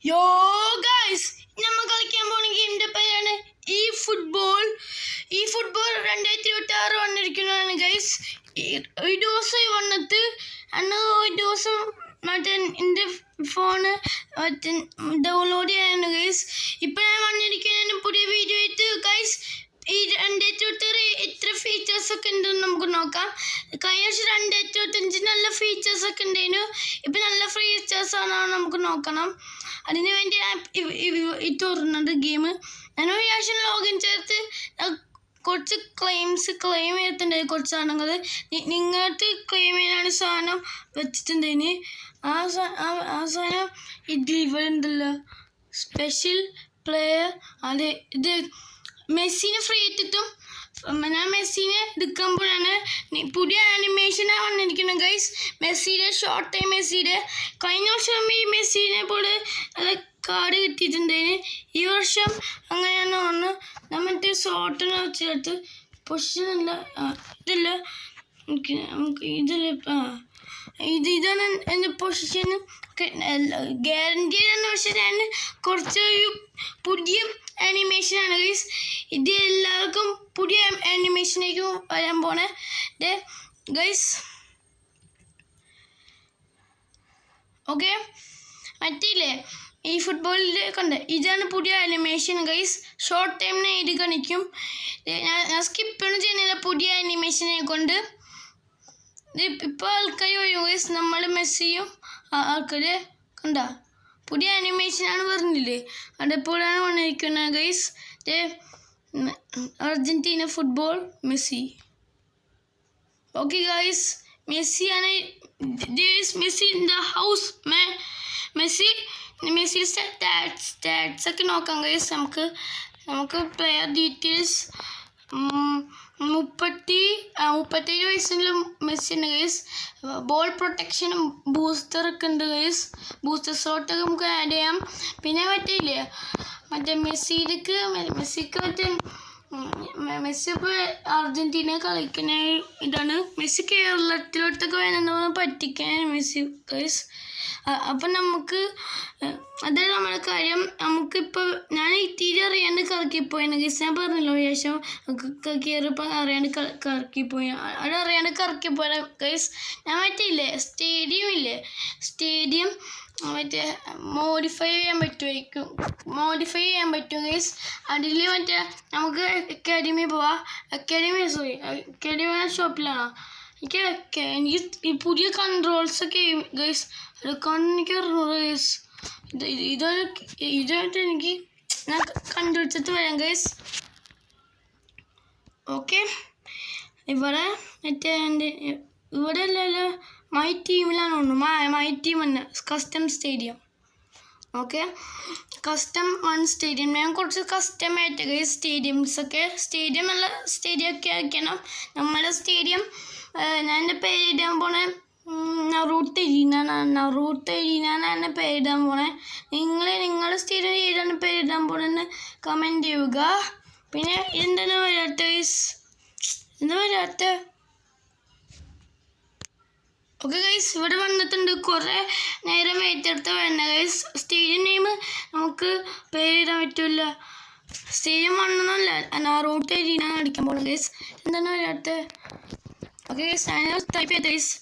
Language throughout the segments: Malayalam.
യോ ഗൈസ്, നമ്മൾ കളിക്കാൻ പോണ ഗെയിമിന്റെ പേരാണ് ഈ ഫുട്ബോൾ 2026 വന്നിരിക്കുന്നതാണ് ഗൈസ്. ഈ ദിവസം വന്നിട്ട് ഒരു ദിവസം മറ്റേ എൻ്റെ ഫോണ് മറ്റേ ഡൗൺലോഡ് ചെയ്യാനാണ് ഗൈസ്. ഇപ്പം ഞാൻ വന്നിരിക്കുന്നതിന് പുതിയ വീഡിയോ ആയിട്ട് ഗൈസ്. ഈ 2026 എത്ര ഫീച്ചേഴ്സ് ഒക്കെ ഉണ്ടെന്ന് നമുക്ക് നോക്കാം. കഴിഞ്ഞ വർഷം 2025 നല്ല ഫീച്ചേഴ്സ് ഒക്കെ ഉണ്ടായിരുന്നു. ഇപ്പം നല്ല ഫീച്ചേഴ്സ് ആണോ നമുക്ക് നോക്കണം. അതിന് വേണ്ടി ഞാൻ തുറന്നത് ഗെയിം. ഞാൻ ഒരു പ്രാവശ്യം ലോഗിൻ ചേർത്ത് കുറച്ച് ക്ലെയിം ചെയ്തിട്ടുണ്ടായി. കുറച്ച് സാധനങ്ങൾ നിങ്ങൾക്ക് ക്ലെയിം ചെയ്യാനാണ് സാധനം വെച്ചിട്ടുണ്ടായിന്. ആ സാധനം ഇവിടെ ഉണ്ടല്ലോ, സ്പെഷ്യൽ പ്ലെയർ. അത് ഇത് മെസ്സിനെ ഫ്രീ ഇട്ടിട്ടും ഞാൻ മെസ്സിനെ എടുക്കുമ്പോഴാണ് പുതിയ ആനിമേഷനാണ് വന്നിരിക്കുന്നത് ഗൈസ്. മെസ്സിയുടെ ഷോർട്ട് ടൈം മെസ്സിയുടെ കഴിഞ്ഞ വർഷം ഈ മെസ്സിനെ പോലെ നല്ല കാർഡ് കിട്ടിയിട്ടുണ്ടായിന്. ഈ വർഷം അങ്ങനെയാണ് വന്ന് നമ്മളുടെ ഷോർട്ടിനെ വെച്ചെടുത്ത് പൊസിഷനല്ല ഇതില്ല ഇതാണ് എൻ്റെ പൊസിഷൻ ഗ്യാരണ്ടി ആണ്. പക്ഷെ ഞാൻ കുറച്ച് പുതിയ ആനിമേഷനാണ് ഗൈസ്. ഇത് എല്ലാവർക്കും പുതിയ ആനിമേഷനേക്കും വരാൻ പോണേ ഗൈസ്. ഓക്കെ, മറ്റില്ലേ ഈ ഫുട്ബോളിൽ കണ്ട് ഇതാണ് പുതിയ ആനിമേഷൻ ഗൈസ്. ഷോർട്ട് ടൈമിനെ ഇത് കാണിക്കും. ഞാൻ സ്കിപ്പൊന്നും ചെയ്യുന്നില്ല പുതിയ ആനിമേഷനെ കൊണ്ട്. ഇപ്പോൾ ആൾക്കാർ വരും ഗൈസ്. നമ്മൾ മെസ്സിയും ആൾക്കാർ കണ്ട പുതിയ ആനിമേഷനാണ് പറഞ്ഞില്ലേ, അതേപോലെയാണ് വന്നിരിക്കുന്നത് guys. Argentina football Messi. Okay guys, മെസ്സിയാണ്. Messi in the house. Messi stats ഒക്കെ നോക്കാം ഗൈസ്. നമുക്ക് പ്ലെയർ ഡീറ്റെയിൽസ് 37 വയസ്സിലും മെസ്സി ഉണ്ട് ഗൈസ്. ബോൾ പ്രൊട്ടക്ഷനും ബൂസ്റ്ററൊക്കെ ഉണ്ട് ഗൈസ്. ബൂസ്റ്റർ ഷോട്ടൊക്കെ നമുക്ക് ആഡ് ചെയ്യാം. പിന്നെ പറ്റില്ലേ മറ്റേ മെസ്സിക്ക് മെസ്സി ഇപ്പോൾ അർജന്റീന കളിക്കുന്ന ഇതാണ്. മെസ്സി കേരളത്തിലോട്ടൊക്കെ വേണമെന്ന് പറ്റിക്കാൻ മെസ്സി ഗൈസ്. അപ്പം നമുക്ക് അതായത് നമ്മുടെ കാര്യം. നമുക്കിപ്പോൾ ഞാൻ തീരെ അറിയാണ്ട് കറക്കിപ്പോയാണ് ഗൈസ്. ഞാൻ പറഞ്ഞല്ലോ ശേഷം കയറിയപ്പോൾ അറിയാണ്ട് കറക്കിപ്പോയി. അതറിയാണ്ട് കറക്കിപ്പോയ ഗൈസ്. ഞാൻ മറ്റില്ലേ സ്റ്റേഡിയം മറ്റേ മോഡിഫൈ ചെയ്യാൻ പറ്റും ഗൈസ്. അതിൽ മറ്റേ നമുക്ക് അക്കാഡമി പോവാം. അക്കാഡമി ഷോപ്പിലാണോ എനിക്ക് ഈ പുതിയ കൺട്രോൾസൊക്കെ ഗൈസ് അതൊക്കെയാണ് എനിക്ക് അറിഞ്ഞത് ഗൈസ്. ഇതായിട്ട് എനിക്ക് ഞാൻ കണ്ടുപിടിച്ചിട്ട് വരാം ഗൈസ്. ഓക്കെ, ഇവിടെ മറ്റേ ഇവിടെ അല്ലല്ലോ മൈ ടീമിലാണ് തോന്നുന്നു. മൈ ടീം തന്നെ custom stadium. Okay, custom 1 stadium. ഞാൻ കുറച്ച് കസ്റ്റമായിട്ട് ഗൈസ് സ്റ്റേഡിയം നല്ല സ്റ്റേഡിയം ഒക്കെ ആക്കണം. നമ്മുടെ സ്റ്റേഡിയം ഞാൻ എൻ്റെ പേരിടാൻ പോണേ നറൂട്ട് എരീനാണ് പേരിടാൻ പോണേ. നിങ്ങളുടെ സ്റ്റേഡിയം ഏതാണ് പേരിടാൻ പോണെന്ന് കമൻറ്റ് ചെയ്യുക. പിന്നെ എന്താണ് വരാത്ത ഗൈസ്, എന്താ വരാത്ത? ഓക്കെ ഗൈസ്, ഇവിടെ വന്നിട്ടുണ്ട്. കുറേ നേരം വെയിറ്റെടുത്ത് വേണ്ട ഗൈസ്. സ്റ്റേഡിയം നെയിം നമുക്ക് പേരിടാൻ പറ്റില്ല. സ്റ്റേഡിയം വന്നല്ല നറൂട്ട് എരീനാണ് അടിക്കാൻ പോകണം ഗൈസ്. എന്താണ് വരാത്ത? ഓക്കെ ഗൈസ്, ഞാൻ ടൈപ്പ് ചെയ്ത ഗൈസ്.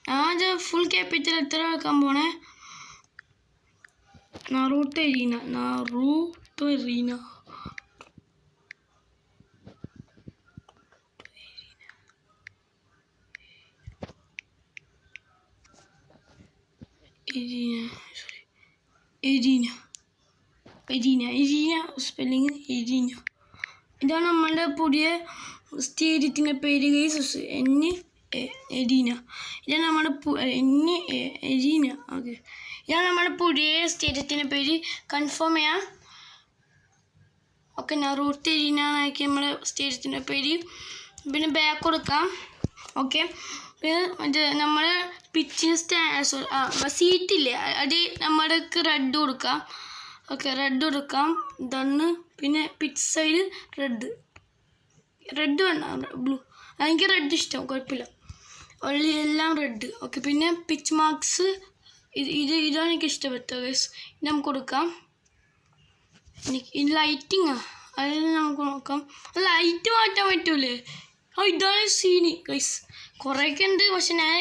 ഞാൻ ഫുൾ ക്യാപിറ്റൽ എത്ര ആക്കാൻ പോണേ? നറൂട്ട് എരീന. എരീന സ്പെല്ലിങ് എരീന. ഇതാണ് നമ്മളുടെ പുതിയ സ്റ്റേഡിയത്തിൻ്റെ പേര് ഗൈസ്. എരീന. ഇതാണ് നമ്മുടെ എരീന. ഓക്കെ, ഇതാണ് നമ്മുടെ പുതിയ സ്റ്റേഡിയത്തിൻ്റെ പേര്. കൺഫേം ചെയ്യാം. ഓക്കെ, നറൂട്ട് എരീന ആക്കി നമ്മുടെ സ്റ്റേഡിയത്തിൻ്റെ പേര്. പിന്നെ ബാക്ക് കൊടുക്കാം. ഓക്കെ, പിന്നെ മറ്റേ നമ്മൾ പിച്ചിന് സീറ്റില്ലേ അത് നമ്മൾക്ക് റെഡ് കൊടുക്കാം. ഓക്കെ, റെഡ് കൊടുക്കാം. ഇതാണ് പിന്നെ പിച്ച് സൈഡ് റെഡ് വേണ്ട, ബ്ലൂ. എനിക്ക് റെഡ് ഇഷ്ടം, കുഴപ്പമില്ല. എല്ലാം റെഡ്. ഓക്കെ, പിന്നെ പിച്ച് മാർക്സ് ഇതാണ് എനിക്ക് ഇഷ്ടപ്പെട്ടത് ഗൈസ്. നമുക്ക് കൊടുക്കാം. ലൈറ്റിങ്ങാ, അതായത് നമുക്ക് നോക്കാം. ലൈറ്റ് മാറ്റാൻ പറ്റൂലേ? ഇതാണ് സീനി ഗൈസ്. കുറേയൊക്കെ ഉണ്ട്, പക്ഷെ ഞാൻ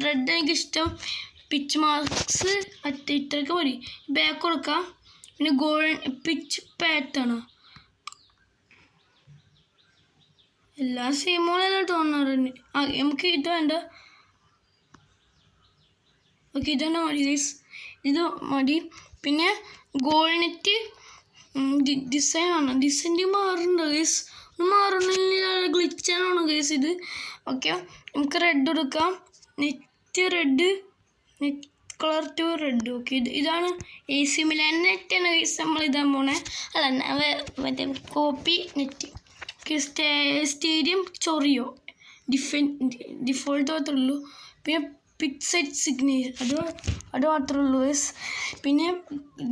റെഡ് എനിക്കിഷ്ടം. പിച്ച് മാർക്സ് ഇത്രയൊക്കെ മതി. ബാക്ക് കൊടുക്കാം. പിന്നെ ഗോൾഡ് പിച്ച് പാറ്റാണ്. എല്ലാ സെയിമോളെല്ലാം തോന്നാറുണ്ട്. നമുക്ക് ഇത് വേണ്ട. ഓക്കെ, ഇതന്നെ മതി ഗൈസ്, ഇത് മതി. പിന്നെ ഗോൾഡ് നെറ്റ് ഡിസൈൻ ആണ്. ഡിസൈൻ മാറുന്നുണ്ട് ഗൈസ്. മാറുന്നില്ല, ഗ്ലിച്ചാണ് ഗൈസ് ഇത്. ഓക്കെ, നമുക്ക് റെഡ് എടുക്കാം. Net red, net colour to red. Okay, ഇതാണ് AC മിലാൻ നെറ്റാണ് ഗൈസ് നമ്മൾ ഇതാൻ പോണേ. അല്ല, മറ്റേ കോപ്പി നെറ്റ്. ഓക്കെ, സ്റ്റേഡിയം ചൊറിയോ ഡിഫോൾട്ട് മാത്രമേ ഉള്ളൂ. പിന്നെ പിക്സെറ്റ് സിഗ്നേച്ചർ അത് മാത്രമേ ഉള്ളൂ ഗൈസ്. പിന്നെ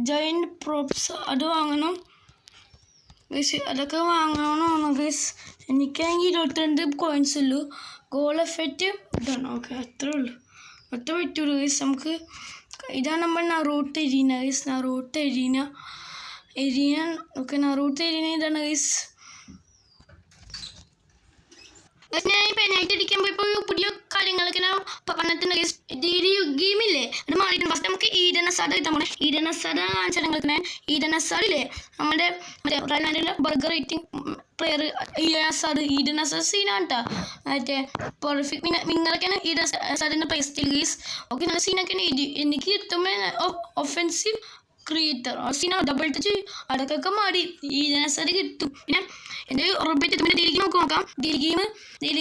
ജയൻറ്റ് പ്രോപ്സ് അത് വാങ്ങണം ഗൈസ്. അതൊക്കെ വാങ്ങണമെന്നാണ് ഗൈസ്. എനിക്കാണെങ്കിൽ 22 കോയിൻസ് ഉള്ളൂ. ഗോൾ എഫക്റ്റ് ഇതാണ്. ഓക്കെ, അത്രേ ഉള്ളൂ. അത്ര പറ്റുള്ളൂ ഗൈസ്. നമുക്ക് ഇതാണ് നമ്മൾ Naruto arena guys. Naruto arena. Okay, Naruto arena ഇതാണ് ഗൈസ്. ഞാൻ പെനായിട്ട് അടിക്കാൻ പോയപ്പോൾ പുതിയ കാര്യങ്ങളൊക്കെ ഞാൻ പറഞ്ഞിട്ടുണ്ട് ഗൈസ്. ഗെയിമില്ലേ അത് മാറിയിട്ടുണ്ട്. ഫസ്റ്റ് നമുക്ക് ഈഡൻ ഹസാർഡ് കിട്ടാൻ പോണേ. ഈഡൻ ഹസാർഡ് കാണിച്ചാൽ നിങ്ങൾക്ക് ഈഡൻ ഹസാർഡില്ലേ നമ്മുടെ റയൽ മാഡ്രിഡിന്റെ burger rating player Eden Hazard സീനാണ് കേട്ടോ. മറ്റേ പെർഫെക്റ്റ് നിങ്ങളൊക്കെയാണ് ഈഡൻ ഹസാർഡിന്റെ പ്ലേ സ്റ്റൈൽ ഗൈസ്. ഓക്കെ, നല്ല സീനൊക്കെയാണ്. എനിക്ക് കിട്ടുമ്പോൾ ഒഫെൻസീവ് ക്രിയേറ്റർ സീന ഡബിൾ ടച്ച് അടക്കൊക്കെ മാറി ഈഡൻ ഹസാർഡ് കിട്ടും. പിന്നെ എൻ്റെ ഉറപ്പിച്ച് പിന്നെ ഡെയിലി ഗെയിം നമുക്ക് നോക്കാം. ഡെയിലി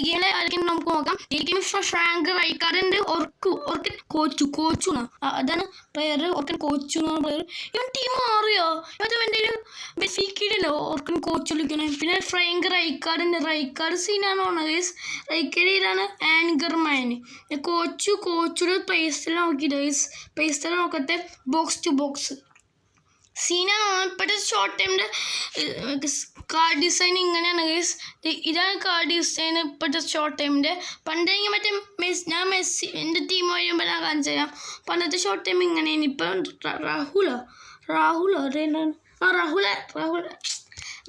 ഗെയിമിലെ ആരെങ്കിലും നമുക്ക് നോക്കാം. ഡെയിലി ഗെയിം ഫ്രാങ്ക് റൈക്കാർഡുണ്ട്. ഓർക്കൻ കോച്ചുണ അതാണ് പ്ലെയർ. ഓർക്കൻ കോച്ചു എന്നാണ് പ്ലെയർ. ഇവൻ ടീം മാറിയോ? ഇവൻ്റെ ഒരു ബെസിക്കില്ലല്ലോ ഓർക്കൻ കോച്ച് വിളിക്കണേ. പിന്നെ ഫ്രാങ്ക് റൈക്കാർഡുണ്ട്. റൈക്കാർഡ് സീനാണ് ഗൈസ്. റൈക്കാർഡ് ഇതാണ് ആങ്കർമാൻ. കോച്ചുടെ പ്ലേസ്റ്റൈൽ നോക്കിയിട്ട് ഗൈസ്. പ്ലേസ്റ്റൈൽ നോക്കത്തെ ബോക്സ് ടു ബോക്സ് സീനാണ്. ഇപ്പോഴത്തെ ഷോർട്ട് ടൈമിൻ്റെ കാർഡ് ഡിസൈൻ ഇങ്ങനെയാണ് ഗൈസ്. ഇതാണ് കാർഡ് ഡിസൈൻ ഇപ്പോഴത്തെ ഷോർട്ട് ടൈമിൻ്റെ. പണ്ടെങ്കിൽ മറ്റേ ഞാൻ മെസ്സി എൻ്റെ ടീം കഴിയുമ്പോൾ ഞാൻ കാണിച്ചു തരാം. പണ്ടത്തെ ഷോർട്ട് ടൈം ഇങ്ങനെയാണ്. ഇപ്പം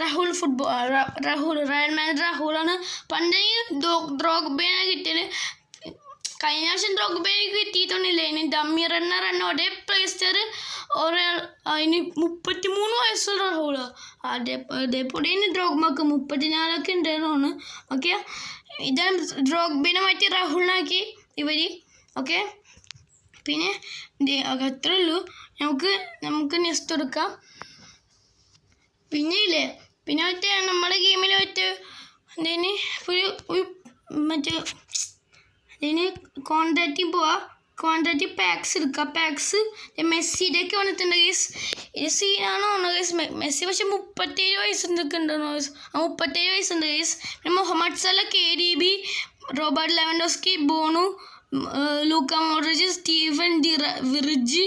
രാഹുൽ ഫുട്ബോൾ റയൽ മാഡ്രിഡ് രാഹുലാണ്. പണ്ടെങ്കിൽ ഡ്രോഗ്ബയാണ് കിട്ടിയത്. കഴിഞ്ഞ പ്രാവശ്യം ഡ്രോഗ്ബയെ കിട്ടിയിട്ടൊന്നുമില്ല. ഇനി ഡമ്മി റണ്ണർ ഒരേ പ്ലേസ്റ്റർ അതിന് 33 വയസ്സുള്ള രാഹുല. അതേപോലെ ഇനി ഡ്രോഗ്ബക്ക് 34 ഉണ്ടായിരുന്നു. ഓക്കെ, ഇതാണ് ഡ്രോഗ്ബിനെ മാറ്റി രാഹുലിനാക്കി ഇവർ. ഓക്കെ, പിന്നെ അത്രേ ഉള്ളൂ. നമുക്ക് നെക്സ്റ്റ് എടുക്കാം. പിന്നെ മറ്റേ നമ്മുടെ ഗെയിമിൽ മറ്റേ മറ്റേ അതിന് കോൺട്രാക്റ്റ് പാക്സ് എടുക്കുക. പാക്സ് മെസ്സിയുടെയൊക്കെ വന്നിട്ടുണ്ട് ഗൈസ്. ഇത് സീനാണോ ഗൈസ്. മെസ്സി പക്ഷെ 37 വയസ്സൊക്കെ ഉണ്ടെന്നോ ഗൈസ്. 37 വയസ്സുണ്ട് ഗൈസ്. പിന്നെ Mohamed Salah, KDB, Robert Lewandowski, Bounou, Luka Modric, Steven വിർജ്,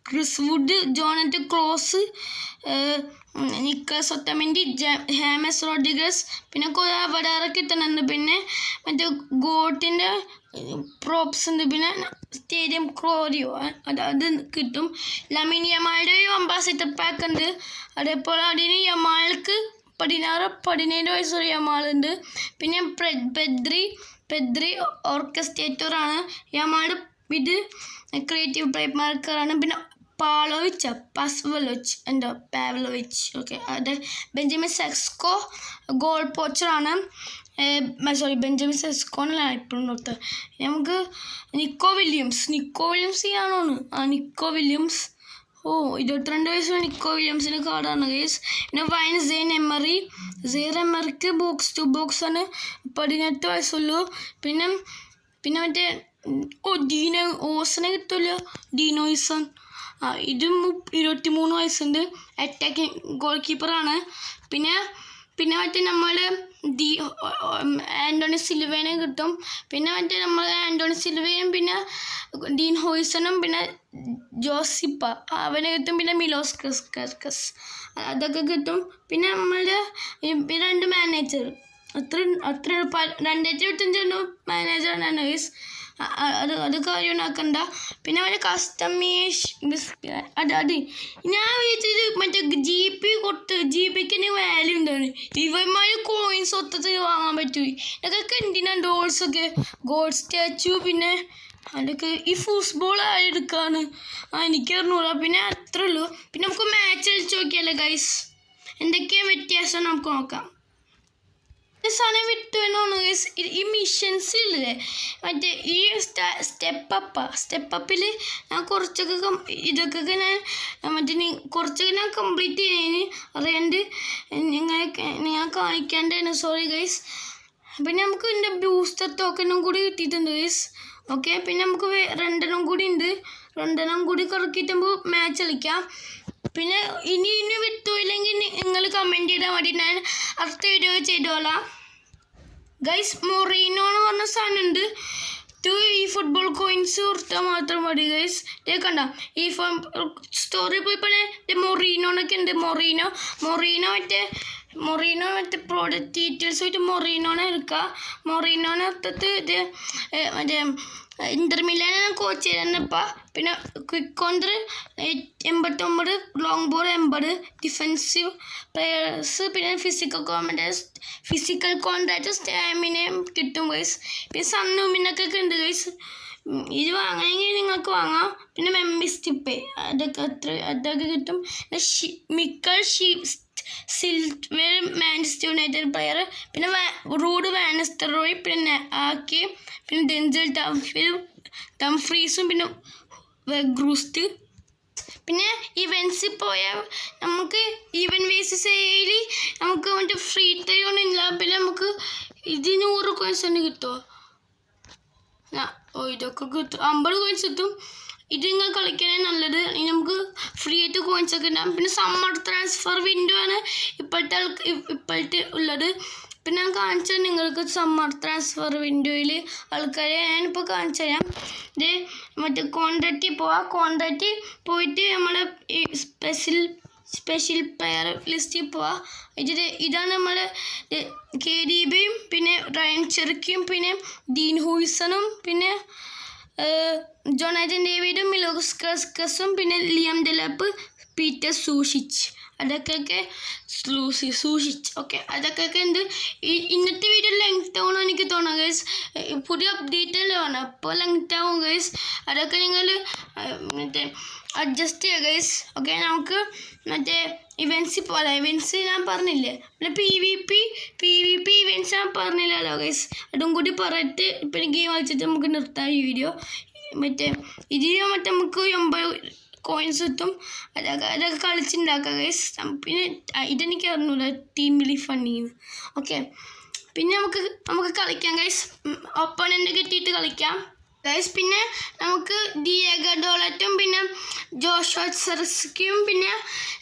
Chris Wood, Jonathan Clauss, Nicolas Otamendi, James Rodriguez, പിന്നെ വടാറൊക്കെ കിട്ടുന്നുണ്ട്. പിന്നെ മറ്റേ ഗോട്ടിൻ്റെ പ്രോപ്സ് ഉണ്ട്. പിന്നെ സ്റ്റേഡിയം ക്ലോറിയോ അത് കിട്ടും. ലമിൻ യമാളുടെ ഒരു അംബാസിഡർ പാക്ക് ഉണ്ട്. അതേപോലെ അതിന് യമാൾക്ക് 17 വയസ്സുള്ള യമാളുണ്ട്. പിന്നെ പെദ്രി ഓർക്കസ്ട്രേറ്ററാണ്. യമാളുടെ ഇത് ക്രിയേറ്റീവ് പ്ലേറ്റ് മാർക്കറാണ്. പിന്നെ പാവ്ലോവിച്ച് ഓക്കെ, അത് ബെഞ്ചമിൻ സെസ്കോ ഗോൾ പോച്ചറാണ്. ബെഞ്ചമിൻ സെസ്കോന്നല്ല ഇപ്പോഴും നോട്ട്. നമുക്ക് നിക്കോ വില്യംസ് ആണോ? നിക്കോ വില്യംസ് 22 വയസ്സുള്ള നിക്കോ വില്യംസിൻ്റെ കാർഡാണ് ഗൈസ്. പിന്നെ വൈൻ സെയ്ൻ എമറിക്ക് ബോക്സ് ടു ബോക്സ് ആണ്. 18 വയസ്സുള്ളൂ. പിന്നെ മറ്റേ ഡീനോ ഓസനെ കിട്ടില്ല. ഡീനോയിസൺ ഇതും 23 വയസ്സുണ്ട്. അറ്റാക്കിങ് ഗോൾ കീപ്പറാണ്. പിന്നെ മറ്റേ നമ്മൾ ആൻ്റോണി സിൽവേനെ കിട്ടും. പിന്നെ മറ്റേ നമ്മൾ ആൻ്റോണി സിൽവേനും പിന്നെ ഡീൻ ഹോയ്സണും പിന്നെ ജോസിപ്പ അവനെ കിട്ടും. പിന്നെ മിലോസ് ക്രിസ്കസ് അതൊക്കെ കിട്ടും. പിന്നെ നമ്മളുടെ 2 മാനേജർ അത്ര 2025 മാനേജറാണ് ഗൈസ്. അത് കാര്യമാക്കണ്ട. പിന്നെ അവൻ്റെ കസ്റ്റമൈസ് അത് ഞാൻ വിചാരിച്ചത് മറ്റേ GPക്ക് വാല്യൂ ഉണ്ടാണ്. ഇവന്മാർ കോയിൻസ് ഒത്തത് വാങ്ങാൻ പറ്റും. ഇതൊക്കെ എന്തിനാണ് ഡോൾസൊക്കെ ഗോഡ് സ്റ്റാച്ചു. പിന്നെ അതൊക്കെ ഈ ഫുട്ബോൾ എടുക്കാണ് എനിക്കറിഞ്ഞൂടാ. പിന്നെ അത്രേ ഉള്ളൂ. പിന്നെ നമുക്ക് മാച്ച് കളിച്ച് നോക്കിയല്ലേ ഗൈസ്, എന്തൊക്കെയാണ് വ്യത്യാസം നമുക്ക് നോക്കാം. സാധനം വിട്ടു എന്നാണ് ഗൈസ്. ഈ മിഷൻസ് ഇല്ലേ മറ്റേ ഈ സ്റ്റെപ്പപ്പിൽ ഞാൻ കുറച്ചൊക്കെ ഇതൊക്കെ ഞാൻ മറ്റേ കുറച്ചൊക്കെ ഞാൻ കംപ്ലീറ്റ് ചെയ്യുന്നതിന് അറിയാണ്ട് ഞാൻ കാണിക്കാണ്ടാണ്. Sorry guys. പിന്നെ നമുക്ക് ഇതിൻ്റെ ബൂസ്റ്റർ ടോക്കനും കൂടി കിട്ടിയിട്ടുണ്ട് ഗൈസ്. ഓക്കെ, പിന്നെ നമുക്ക് 2 കൂടി ഉണ്ട്. 2 കൂടി കറക്കിയിട്ട് നമുക്ക് മാച്ച് കളിക്കാം. പിന്നെ ഇനി വിട്ടുപോയില്ലെങ്കിൽ നിങ്ങൾ കമൻറ്റ് ചെയ്താൽ മതി, ഞാൻ അടുത്ത വീഡിയോ ചെയ്തോളാം ഗൈസ്. മൊറീനോ എന്ന് പറഞ്ഞ സാധനമുണ്ട്. ഈ ഫുട്ബോൾ കോയിൻസ് കൊടുത്താൽ മാത്രം മതി ഗൈസ്. കണ്ട ഈ സ്റ്റോറി പോയപ്പോൾ മൊറീനോന്നൊക്കെ ഉണ്ട്. മൊറീനോ മറ്റേ പ്രോഡക്റ്റ് ഡീറ്റെയിൽസ് ആയിട്ട് മൊറീനോനെ എടുക്കുക. മൊറീനോനെ എടുത്തിട്ട് ഇത് മറ്റേ ഇന്റർ മിലാൻ കോച്ച് ചെയ്യുന്നപ്പോൾ. പിന്നെ quick counter 89, long ball 80, defensive players, പിന്നെ ഫിസിക്കൽ കോണ്ടാക്ട് സ്റ്റാമിനയും കിട്ടും ഗൈസ്. പിന്നെ സണ്ണുമിനൊക്കെ ഉണ്ട് ഗൈസ്. ഇത് വാങ്ങണമെങ്കിൽ നിങ്ങൾക്ക് വാങ്ങാം. പിന്നെ മെമ്പർഷിപ്പ് അതൊക്കെ കിട്ടും. Mikel silver Manchester United player, പിന്നെ റൂഡ് വാനിസ്റ്ററോയ്, പിന്നെ ആക്കി, പിന്നെ ഡെൻസൽ ഡംഫ്രീസും, പിന്നെ വെഗ്രൂസ്റ്റ്. പിന്നെ ഇവൻസിൽ പോയാൽ നമുക്ക് വേസസ് നമുക്ക് മറ്റേ ഫ്രീ ടൈം ഒന്നും ഇല്ല. പിന്നെ നമുക്ക് 100 കോയിൻസ് തന്നെ കിട്ടുമോ? ഇതൊക്കെ കിട്ടും. 50 കോയിൻസ് കിട്ടും. ഇത് നിങ്ങൾ കളിക്കാനേ നല്ലത്. ഇനി നമുക്ക് ഫ്രീ ആയിട്ട് കോയിൻസ് ഒക്കെ ഉണ്ടാകും. പിന്നെ സമ്മർ ട്രാൻസ്ഫർ വിൻഡോ ആണ് ഇപ്പോഴത്തെ ഉള്ളത്. പിന്നെ ഞാൻ കാണിച്ചത് നിങ്ങൾക്ക് സമ്മർ ട്രാൻസ്ഫർ വിൻഡോയിൽ ആൾക്കാരെ ഞാനിപ്പോൾ കാണിച്ചു തരാം. ഇത് മറ്റേ കോൺട്രാക്റ്റിൽ പോവാം. കോൺട്രാക്റ്റിൽ പോയിട്ട് നമ്മളെ ഈ സ്പെഷ്യൽ പ്ലെയർ ലിസ്റ്റിൽ പോവാം. ഇതാണ് നമ്മളെ KDBയും, പിന്നെ റയൻ ചെറുക്കിയും, പിന്നെ ഡീൻ ഹൂയിസണും, പിന്നെ ജോണാഥൻ ഡേവിഡും, മിലോസ്കസും, പിന്നെ ലിയം ഡെലപ്പ്, പീറ്റർ സൂഷിച്ച്, അതൊക്കെ സൂക്ഷിച്ച്. ഓക്കെ, അതൊക്കെ ഉണ്ട്. ഇന്നത്തെ വീഡിയോ ലെങ്ത് ആവണം എനിക്ക് തോന്നുന്നു ഗൈസ്. പുതിയ അപ്ഡേറ്റ് അല്ലേ വേണം, അപ്പോൾ ലെങ്ത് ആവും ഗൈസ്. അതൊക്കെ നിങ്ങൾ മറ്റേ അഡ്ജസ്റ്റ് ചെയ്യുക ഗൈസ്. ഓക്കെ, നമുക്ക് മറ്റേ ഇവൻസിൽ പോലെ ഇവൻസ് ഞാൻ പറഞ്ഞില്ലേ. പിന്നെ PvP ഇവൻസ് ഞാൻ പറഞ്ഞില്ലല്ലോ ഗൈസ്. അതും കൂടി പറഞ്ഞിട്ട് പിന്നെ ഗെയിം കളിച്ചിട്ട് നമുക്ക് നിർത്താം ഈ വീഡിയോ. മറ്റേ നമുക്ക് 80 കോയിൻസ് കിട്ടും. അതൊക്കെ കളിച്ചുണ്ടാക്കുക ഗൈസ്. പിന്നെ ഇതെനിക്ക് അറിഞ്ഞൂല ടീമിലി ഫണ്ണിന്ന്. ഓക്കെ, പിന്നെ നമുക്ക് കളിക്കാം ഗൈസ്. ഒപ്പണൻ്റ് കിട്ടിയിട്ട് കളിക്കാം ഗൈസ്. പിന്നെ നമുക്ക് ഡിയേഗോ ഡോളറ്റും, പിന്നെ ജോഷുവ സെർസ്കിയും, പിന്നെ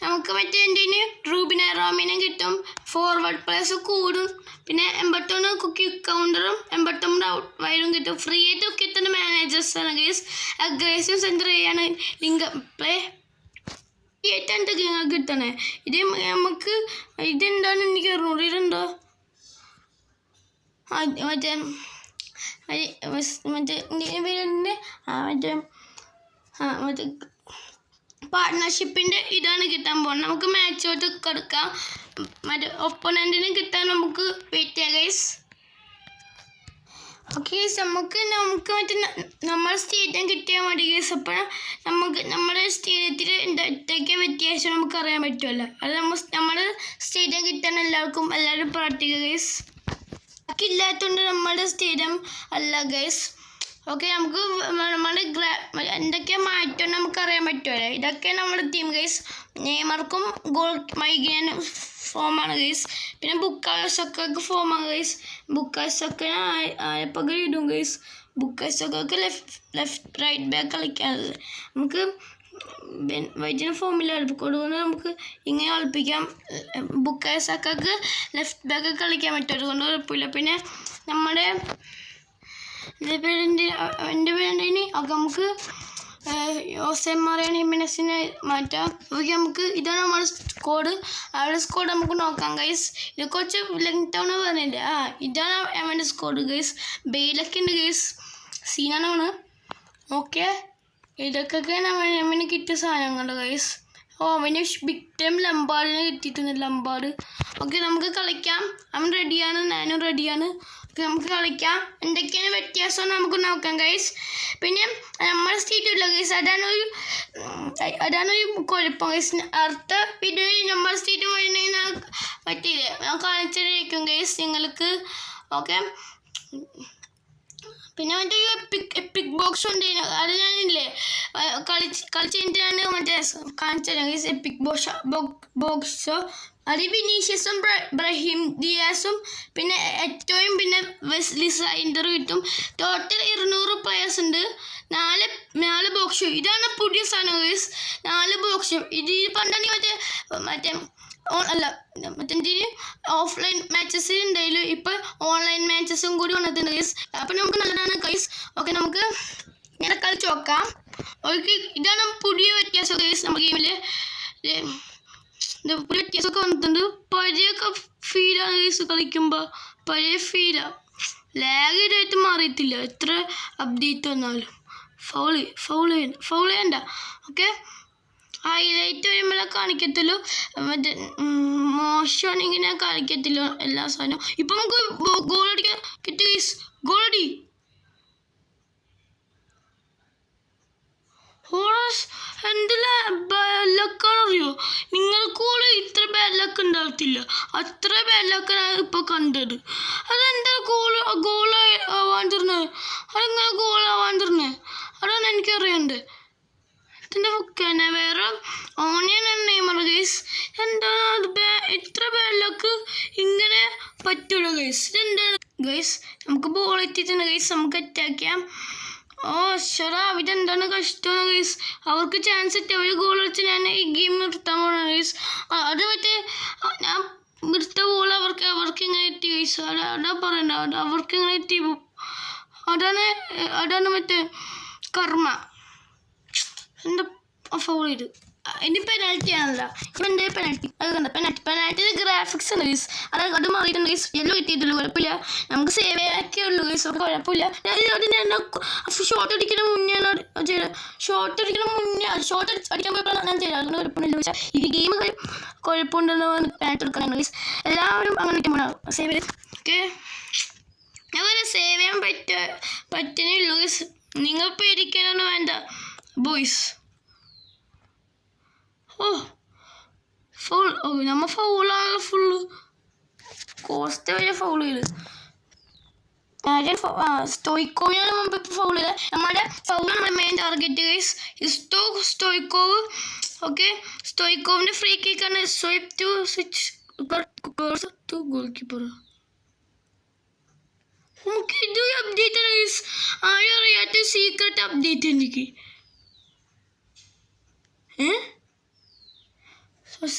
നമുക്ക് മറ്റേ എന്തിന് റൂബിന റോമിനും കിട്ടും. ഫോർവേഡ് പ്ലേയേഴ്സ് കൂടും. പിന്നെ 81 കുക്കി കൗണ്ടറും 89 ഔട്ട് വൈഡും കിട്ടും. ഫ്രീ ആയിട്ട് കിട്ടുന്ന മാനേജേഴ്സാണ് ഗൈസ്. അഗ്രേസീവ് സെൻറ്റർ ചെയ്യാണ് ലിങ്ക് പ്ലേ ഏറ്റവും നിങ്ങൾക്ക് കിട്ടണേ. ഇത് നമുക്ക് ഇതെന്താണെന്ന് എനിക്ക് അറിഞ്ഞൂടെ. ഇതുണ്ടോ മറ്റേ പാർട്ട്ണർഷിപ്പിൻ്റെ ഇതാണ് കിട്ടാൻ പോകുന്നത്. നമുക്ക് മാച്ചോട്ട് കൊടുക്കാം. മറ്റേ ഒപ്പണൻറ്റിന് കിട്ടാൻ നമുക്ക് വെയിറ്റ് ചെയ്യാം ഗൈസ്. ഓക്കെ ഗൈസ്, നമുക്ക് മറ്റേ നമ്മുടെ സ്റ്റേഡിയം കിട്ടിയാൽ മതി ഗൈസ്. അപ്പോൾ നമ്മുടെ സ്റ്റേഡിയത്തിൽ എന്തൊക്കെ വ്യത്യാസം നമുക്ക് അറിയാൻ പറ്റുമല്ലോ. അത് നമ്മുടെ സ്റ്റേഡിയം കിട്ടാൻ എല്ലാവരും പ്രാർത്ഥിക്കുക ഗൈസ്. ബാക്കി ഇല്ലാത്തതുകൊണ്ട് നമ്മുടെ സ്റ്റേഡിയം അല്ല ഗൈസ്. ഓക്കെ, നമുക്ക് നമ്മുടെ എന്തൊക്കെ മാറ്റം നമുക്ക് അറിയാൻ പറ്റുമല്ലോ. ഇതൊക്കെ നമ്മുടെ ടീം ഗൈസ്. നെയ്മർക്കും ഗോൾ മൈഗ്രാനും ഫോമാണ് ഗൈസ്. പിന്നെ ബുക്കായോസൊക്കെ ഫോമാണ് ഗൈസ്. ബുക്കായോസൊക്കെ ആയപ്പോൾ ഇടും ഗൈസ്. ബുക്കായോസൊക്കെ ലെഫ്റ്റ് റൈറ്റ് ബാക്ക് കളിക്കാനല്ലേ. നമുക്ക് വൈറ്റിന് ഫോമിൽ കളിപ്പിക്കൊണ്ട് നമുക്ക് ഇങ്ങനെ കളിപ്പിക്കാം. ബുക്കായോസൊക്കെ ലെഫ്റ്റ് ബാക്ക് കളിക്കാൻ പറ്റും, അതുകൊണ്ട് കുഴപ്പമില്ല. പിന്നെ നമ്മുടെ എൻ്റെ പേരുണ്ടേന് ഒക്കെ നമുക്ക് ഓസെ മറിയാൻ ഹിമിനസിനെ മാറ്റാം. ഓക്കെ, നമുക്ക് ഇതാണ് നമ്മുടെ സ്കോഡ്. അവരുടെ സ്കോഡ് നമുക്ക് നോക്കാം ഗൈസ്. ഇത് കുറച്ച് ലെങ്ത് ആണ് പറഞ്ഞില്ലേ. ഇതാണ് അവൻ്റെ സ്കോഡ് ഗൈസ്. ബെയിലൊക്കെ ഉണ്ട് ഗൈസ്. സീനാണ്. ഓക്കെ, ഇതൊക്കെ അവന് കിട്ടിയ സാധനങ്ങളുണ്ട് ഗൈസ്. അവന് ബിഗ് ടൈം ലംബാർഡിനെ കിട്ടിയിട്ടുണ്ട്, ലംബാർഡ്. ഓക്കെ, നമുക്ക് കളിക്കാം. അവൻ റെഡിയാണ്, ഞാനും റെഡിയാണ്. ഓക്കെ, നമുക്ക് കളിക്കാം. എന്തൊക്കെയാണ് വ്യത്യാസം നമുക്ക് നോക്കാം ഗൈസ്. പിന്നെ നമ്മുടെ സ്റ്റേറ്റില്ല ഗൈസ്, അതാണൊരു കുഴപ്പം ഗൈസ്. അടുത്ത വീഡിയോയിൽ നമ്മുടെ സ്റ്റേറ്റ് വരുന്നെങ്കിൽ പറ്റിയില്ലേ, ഞാൻ കാണിച്ചിരിക്കും ഗൈസ് നിങ്ങൾക്ക്. ഓക്കെ, പിന്നെ മറ്റേ എപ്പിക് ബോക്സ് ഉണ്ട്, അത് ഞാനില്ലേ കളിച്ച് കഴിഞ്ഞിട്ടാണ് മറ്റേ കാണിച്ചത് ഗൈസ്. എപ്പിക് ബോക്സോ അത് വിനീഷ്യസും ബ്രഹീം ദിയാസും പിന്നെ ഏറ്റവും പിന്നെ വെസ്ലി സൈൻഡർ കിട്ടും. ടോട്ടൽ 200 പ്ലേയേഴ്സ് ഉണ്ട്. 4 ബോക്സ്. ഇതാണ് പുതിയ സാധനം ഗൈസ്, 4 ബോക്സ്. ഇത് പണ്ടാണ് മറ്റേ അല്ല മറ്റേ ഓഫ്ലൈൻ മാച്ചസ് ഉണ്ടായാലും ഇപ്പം ഓൺലൈൻ മാച്ചസും കൂടി വന്നിട്ടുണ്ട് ഗൈസ്. അപ്പം നമുക്ക് നല്ലതാണ് ഗൈസ്. ഓക്കെ, നമുക്ക് ഇങ്ങനെ കളിച്ച് നോക്കാം. ഓക്കെ, ഇതാണ് പുതിയ വ്യത്യാസം ഗൈസ്. നമ്മുടെ ഗെയിമിൽ പുതിയ വ്യത്യാസമൊക്കെ വന്നിട്ടുണ്ട്. പഴയൊക്കെ ഫീലാണ് ഗൈസ് കളിക്കുമ്പോൾ, പഴയ ഫീലാണ്. ലാഗ് ഇതായിട്ട് മാറിയിട്ടില്ല എത്ര അപ്ഡേറ്റ് വന്നാലും. ഫൗൾ ചെയ്യണ്ട. ഓക്കെ, ഹൈലൈറ്റ് വരുമ്പോഴേ കാണിക്കത്തുള്ളൂ, മറ്റേ മോശമാണെങ്കിൽ ഞാൻ കാണിക്കത്തില്ല എല്ലാ സാധനവും. ഇപ്പം നമുക്ക് ഗോൾ അടിക്കാൻ കിട്ടി ഗൈസ്. ഗോളടി എന്തെല്ലാം ലക്കാണറിയോ നിങ്ങൾക്ക്. ഇത്ര ബാഡ് ലക്ക് ഉണ്ടാകത്തില്ല, അത്ര ബാഡ് ലക്കാണ് ഇപ്പോൾ കണ്ടത്. അതെന്താ ഗോൾ ആവാൻ തരുന്നത്, അതെങ്ങനെ ഗോൾ ആവാൻ തരുന്നത്, അതാണ് എനിക്കറിയണ്ടത്. ഇതിൻ്റെ ബുക്കാണ് വേറെ ഓണിയൻ നെയ്മർ ഗൈസ്. എന്താണ് അത് ഇത്ര ബാഡ് ലക്ക് ഇങ്ങനെ പറ്റുള്ളൂ ഗൈസ്. ഇതെന്താണ് ഗൈസ്, നമുക്ക് ബോൾ എത്തിയിട്ടുണ്ട് ഗൈസ്, നമുക്ക് അറ്റാക്ക് ചെയ്യാം. ഇതെന്താണ് കഷ്ടമാണ് ഗൈസ്. അവർക്ക് ചാൻസ് എത്തി, അവർ ഗോൾ അടിച്ച് ഞാൻ ഈ ഗെയിം നിർത്താൻ പോകണം ഗൈസ്. അത് മറ്റേ ഞാൻ നിർത്ത ഗോൾ അവർക്ക് ഇങ്ങനെ എത്തി ഗൈസ്. അതാ പറയണ്ട, അവർക്ക് ഇങ്ങനെ എത്തി. അതാണ് മറ്റേ കർമ്മ. എന്താ ഫൗൾ ചെയ്തു. ഇനി പെനാൽറ്റി ആണല്ലോ, ഇപ്പം എൻ്റെ പെനാൽറ്റി. അത് കണ്ട പെനാൽറ്റി ഗ്രാഫിക്സ് ഉണ്ട് ഗൈസ്. അത് മാറിയിട്ടുണ്ട് ഗൈസ്. എല്ലാം എത്തിയിട്ടുള്ളൂ, കുഴപ്പമില്ല. നമുക്ക് സേവ് ആക്കിയേ ഉള്ളൂ ഗൈസ്, കുഴപ്പമില്ല. ഷോട്ട് അടിക്കുന്ന മുന്നേ ഷോട്ട് അടിക്കാൻ പോയപ്പോഴാണ് ഞാൻ ചെയ്തത്. അങ്ങനെ കുഴപ്പമില്ല ഗൈസ്. ഈ ഗെയിം കുഴപ്പമുണ്ടെന്ന് പെനാൽറ്റി എടുക്കണം ഗൈസ്. എല്ലാവരും അങ്ങനെ പോകണം സേവ് ചെയ്ത്. ഓക്കെ, അതുപോലെ സേവ് ചെയ്യാൻ പറ്റുന്നുള്ളൂ ഗൈസ്. നിങ്ങൾ പേടിക്കാനൊന്നും വേണ്ട ബോയ്സ്. നമ്മ ഫൗളാണല്ലോ ഫുള്ള്. കോസ്റ്റ് വരെ ഫൗൾ ചെയ്ത്. സ്റ്റോയ്ക്കോവിനാണ് മുമ്പ് ഫൗൾ ചെയ്തത്. നമ്മുടെ ഫൗളാണ് main target guys. Stoichkov. Okay, സ്റ്റോയ്ക്കോവിൻ്റെ ഫ്രീ കിക്കാണ്. Swipe to switch to goal keeper. നമുക്ക് ഇത് അപ്ഡേറ്റ് ആണ് ഗൈസ്. ആരും അറിയാത്ത സീക്രട്ട് അപ്ഡേറ്റ് എനിക്ക്.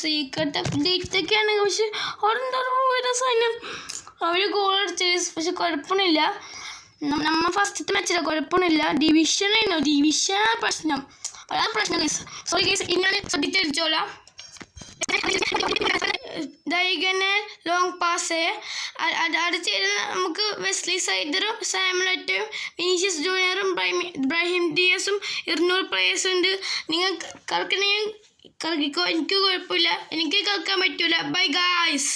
സീക്രട്ട് അപ്ഡേറ്റ് ഒക്കെയാണ്. പക്ഷെ അവിടെ സാധനം അവർ ഗോൾ അടിച്ച് പക്ഷെ കുഴപ്പമൊന്നുമില്ല. നമ്മൾ ഫസ്റ്റത്തെ മാച്ചില്ല, കുഴപ്പമൊന്നുമില്ല. ഡിവിഷനാണ് പ്രശ്നം. അതാണ് പ്രശ്നം ഗൈസ്. സോറി ഗൈസ്, ഇങ്ങനെ ശ്രദ്ധിച്ചടിച്ചോളാം. ഡയഗണൽ ലോങ് പാസ് അത് ചെയ്ത് നമുക്ക് വെസ്ലി സൈഡറും സാമുലറ്റും വിനീഷ്യസ് ജൂനിയറും ബ്രഹീം ദിയാസും 200 പ്ലേയേഴ്സ് ഉണ്ട്. നിങ്ങൾ കളിക്കണമെങ്കിൽ കളിക്കോ, എനിക്ക് കുഴപ്പമില്ല, എനിക്ക് കളിക്കാൻ പറ്റൂല. Bye guys.